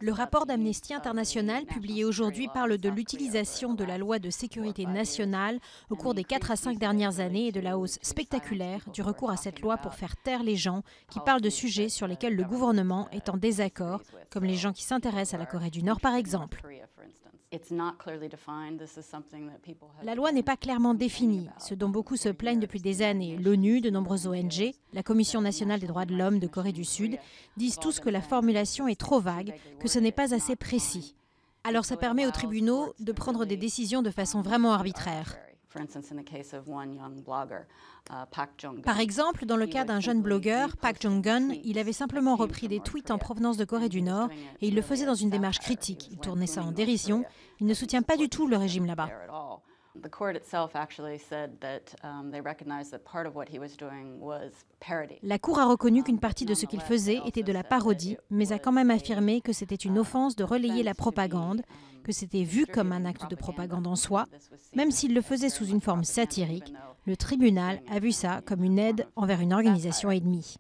Le rapport d'Amnesty International publié aujourd'hui parle de l'utilisation de la loi de sécurité nationale au cours des 4 à 5 dernières années et de la hausse spectaculaire du recours à cette loi pour faire taire les gens qui parlent de sujets sur lesquels le gouvernement est en désaccord, comme les gens qui s'intéressent à la Corée du Nord par exemple. La loi n'est pas clairement définie, ce dont beaucoup se plaignent depuis des années. L'ONU, de nombreuses ONG, la Commission nationale des droits de l'homme de Corée du Sud disent tous que la formulation est trop vague, que ce n'est pas assez précis. Alors ça permet aux tribunaux de prendre des décisions de façon vraiment arbitraire. Par exemple, dans le cas d'un jeune blogueur, Park Jong-un, il avait simplement repris des tweets en provenance de Corée du Nord et il le faisait dans une démarche critique. Il tournait ça en dérision. Il ne soutient pas du tout le régime là-bas. La Cour a reconnu qu'une partie de ce qu'il faisait était de la parodie, mais a quand même affirmé que c'était une offense de relayer la propagande, que c'était vu comme un acte de propagande en soi. Même s'il le faisait sous une forme satirique, le tribunal a vu ça comme une aide envers une organisation ennemie.